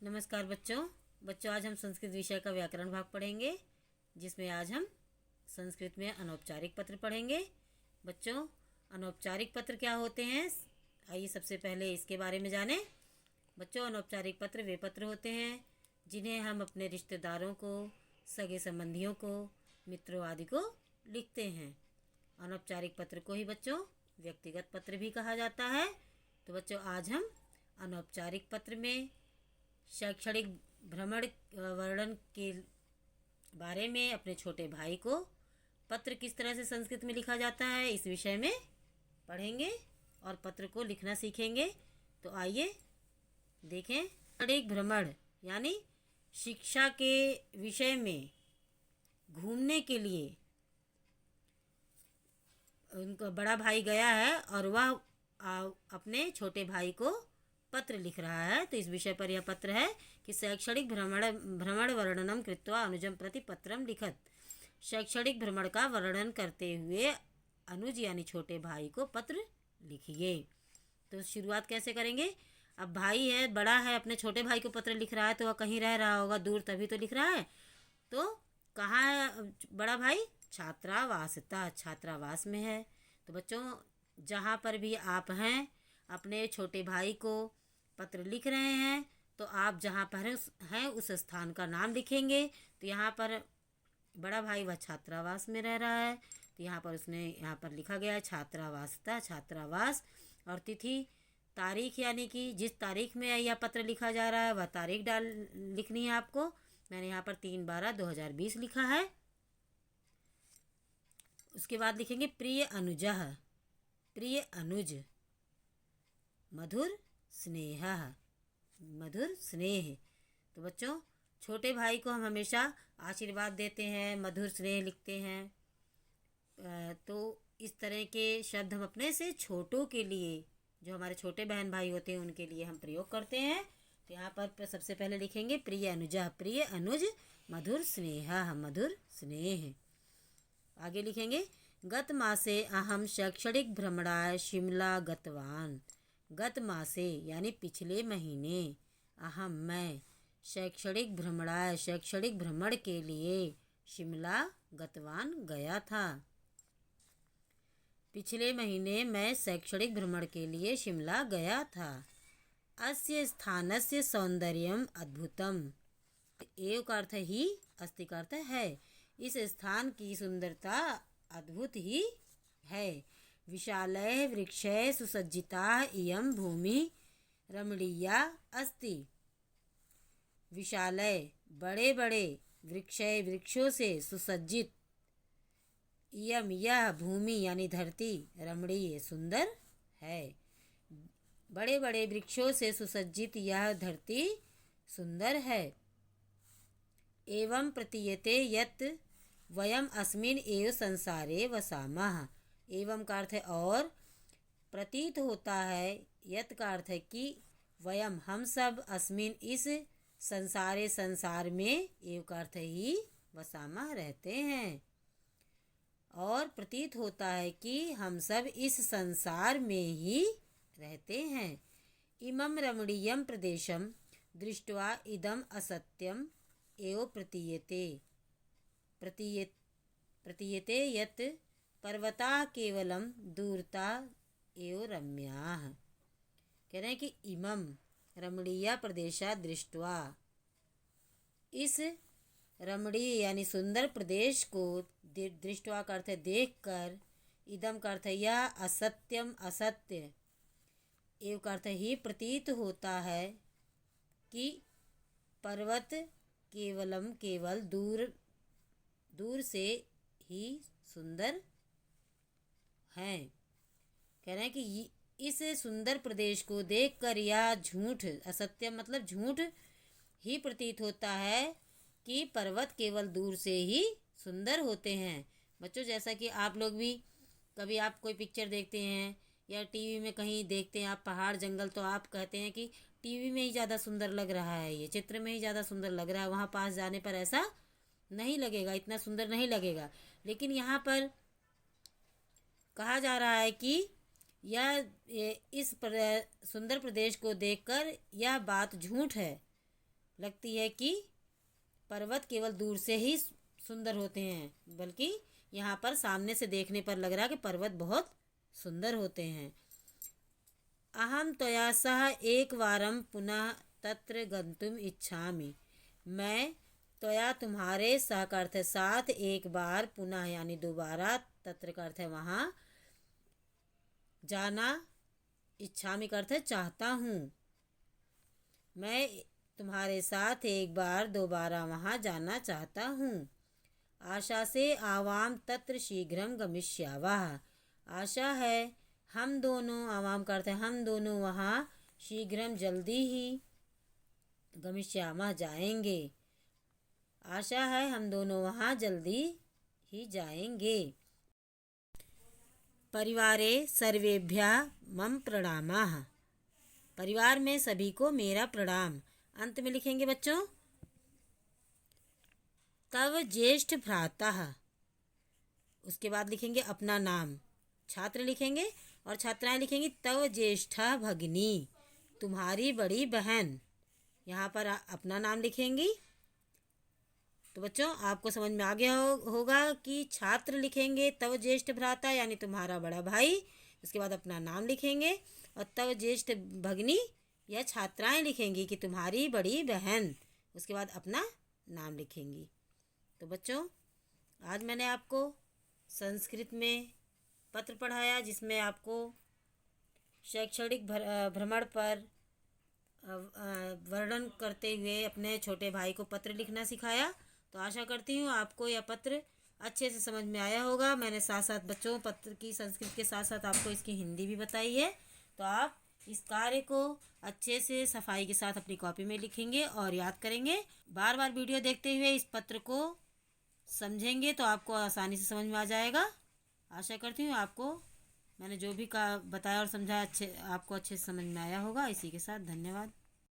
नमस्कार बच्चों आज हम संस्कृत विषय का व्याकरण भाग पढ़ेंगे, जिसमें आज हम संस्कृत में अनौपचारिक पत्र पढ़ेंगे। बच्चों, अनौपचारिक पत्र क्या होते हैं, आइए सबसे पहले इसके बारे में जानें। बच्चों, अनौपचारिक पत्र वे पत्र होते हैं जिन्हें हम अपने रिश्तेदारों को, सगे संबंधियों को, मित्रों आदि को लिखते हैं। अनौपचारिक पत्र को ही बच्चों व्यक्तिगत पत्र भी कहा जाता है। तो बच्चों, आज हम अनौपचारिक पत्र में शैक्षणिक भ्रमण वर्णन के बारे में, अपने छोटे भाई को पत्र किस तरह से संस्कृत में लिखा जाता है, इस विषय में पढ़ेंगे और पत्र को लिखना सीखेंगे। तो आइए देखें। शैक्षणिक भ्रमण यानी शिक्षा के विषय में घूमने के लिए उनका बड़ा भाई गया है और वह अपने छोटे भाई को पत्र लिख रहा है। तो इस विषय पर यह पत्र है कि शैक्षणिक भ्रमण वर्णनम कृत्वा अनुजम प्रति पत्रम लिखत। शैक्षणिक भ्रमण का वर्णन करते हुए अनुज यानी छोटे भाई को पत्र लिखिए। तो शुरुआत कैसे करेंगे। अब भाई है, बड़ा है, अपने छोटे भाई को पत्र लिख रहा है, तो वह कहीं रह रहा होगा दूर, तभी तो लिख रहा है। तो कहाँ है बड़ा भाई? छात्रावास में है। तो बच्चों, जहाँ पर भी आप हैं, अपने छोटे भाई को पत्र लिख रहे हैं, तो आप जहाँ पर हैं उस स्थान का नाम लिखेंगे। तो यहाँ पर बड़ा भाई वह छात्रावास में रह रहा है, तो यहाँ पर लिखा गया है छात्रावास। और तिथि, तारीख, यानी कि जिस तारीख में यह पत्र लिखा जा रहा है वह तारीख लिखनी है आपको। मैंने यहाँ पर 3/12/2020 लिखा है। उसके बाद लिखेंगे प्रिय अनुज मधुर स्नेह। तो बच्चों, छोटे भाई को हम हमेशा आशीर्वाद देते हैं, मधुर स्नेह लिखते हैं। तो इस तरह के शब्द हम अपने से छोटों के लिए, जो हमारे छोटे बहन भाई होते हैं, उनके लिए हम प्रयोग करते हैं। तो यहाँ पर सबसे पहले लिखेंगे प्रिय अनुज मधुर स्नेह। आगे लिखेंगे गत मासे अहम शैक्षणिक भ्रमणाय शिमला गतवान। गत मासे यानी पिछले महीने, अहम मैं, शैक्षणिक भ्रमण के लिए शिमला गतवान गया था। पिछले महीने मैं शैक्षणिक भ्रमण के लिए शिमला गया था। अस्य स्थानस्य सौंदर्यम अद्भुतम। एव का अर्थ ही, अस्ति का अर्थ है। इस स्थान की सुंदरता अद्भुत ही है। विशालय वृक्षै सुसज्जिता इयं भूमि रमणीया अस्ति। विशालय बड़े बड़े, वृक्षों से सुसज्जित, इयम यह भूमि यानी धरती, रमणीय सुंदर है। बड़े बड़े वृक्षों से सुसज्जित यह धरती सुंदर है। एवं प्रतीयते यत् वयम अस्मिन् एव संसारे वसामः। एवं का अर्थ है और, प्रतीत होता है, यत् का अर्थ है कि, वयम हम सब, अस्मिन इस, संसार में, एव का अर्थ ही, वसामः रहते हैं। और प्रतीत होता है कि हम सब इस संसार में ही रहते हैं। इमं रमणीयं प्रदेशम दृष्ट्वा इदम असत्यम एव प्रतीयते यत् पर्वताः केवलं दूरता एव रम्याः। कह रहे हैं कि इमं रमणीय प्रदेशा दृष्ट्वा, इस रमणीय यानी सुंदर प्रदेश को दृष्ट्वा का अर्थ है देख कर, इदम का अर्थ है यह, असत्यम असत्य, एव का अर्थ ही प्रतीत होता है कि पर्वत केवलम केवल दूर से ही सुंदर हैं। कह रहे हैं कि इस सुंदर प्रदेश को देखकर यह झूठ, असत्य मतलब झूठ ही प्रतीत होता है कि पर्वत केवल दूर से ही सुंदर होते हैं। बच्चों, जैसा कि आप लोग भी कभी आप कोई पिक्चर देखते हैं या टीवी में कहीं देखते हैं आप पहाड़ जंगल, तो आप कहते हैं कि टीवी में ही ज़्यादा सुंदर लग रहा है, ये चित्र में ही ज़्यादा सुंदर लग रहा है, वहाँ पास जाने पर ऐसा नहीं लगेगा, इतना सुंदर नहीं लगेगा। लेकिन यहाँ पर कहा जा रहा है कि इस सुंदर प्रदेश को देखकर यह बात झूठ है, लगती है कि पर्वत केवल दूर से ही सुंदर होते हैं, बल्कि यहाँ पर सामने से देखने पर लग रहा है कि पर्वत बहुत सुंदर होते हैं। अहम त्वया सह एकवारं पुनः तत्र गंतुम इच्छामि। मैं त्वया तुम्हारे सह का अर्थ है साथ, एक बार, पुनः यानी दोबारा, तत्र का अर्थ है वहाँ, जाना, इच्छामि का अर्थ है चाहता हूँ। मैं तुम्हारे साथ एक बार दोबारा वहाँ जाना चाहता हूँ। आशा से आवाम तत्र शीघ्रं गमिष्यावः। आशा है हम दोनों, आवाम का अर्थ है हम दोनों, वहाँ शीघ्रम जल्दी ही, गमिष्यामः जाएंगे। आशा है हम दोनों वहाँ जल्दी ही जाएंगे। परिवारे सर्वेभ्यः मम प्रणामाः। परिवार में सभी को मेरा प्रणाम। अंत में लिखेंगे बच्चों तव ज्येष्ठ भ्राता, उसके बाद लिखेंगे अपना नाम, छात्र लिखेंगे और छात्राएं लिखेंगी तव ज्येष्ठा भगिनी, तुम्हारी बड़ी बहन। यहाँ पर अपना नाम लिखेंगी। तो बच्चों आपको समझ में आ गया होगा कि छात्र लिखेंगे तव ज्येष्ठ भ्राता यानी तुम्हारा बड़ा भाई, उसके बाद अपना नाम लिखेंगे, और तव ज्येष्ठ भगिनी या छात्राएं लिखेंगी कि तुम्हारी बड़ी बहन, उसके बाद अपना नाम लिखेंगी। तो बच्चों आज मैंने आपको संस्कृत में पत्र पढ़ाया, जिसमें आपको शैक्षणिक भ्रमण पर वर्णन करते हुए अपने छोटे भाई को पत्र लिखना सिखाया। तो आशा करती हूँ आपको यह पत्र अच्छे से समझ में आया होगा। मैंने साथ साथ बच्चों पत्र की संस्कृत के साथ साथ आपको इसकी हिंदी भी बताई है। तो आप इस कार्य को अच्छे से सफाई के साथ अपनी कॉपी में लिखेंगे और याद करेंगे। बार बार वीडियो देखते हुए इस पत्र को समझेंगे तो आपको आसानी से समझ में आ जाएगा। आशा करती हूँ आपको मैंने जो भी बताया और समझाया आपको अच्छे से समझ में आया होगा। इसी के साथ धन्यवाद।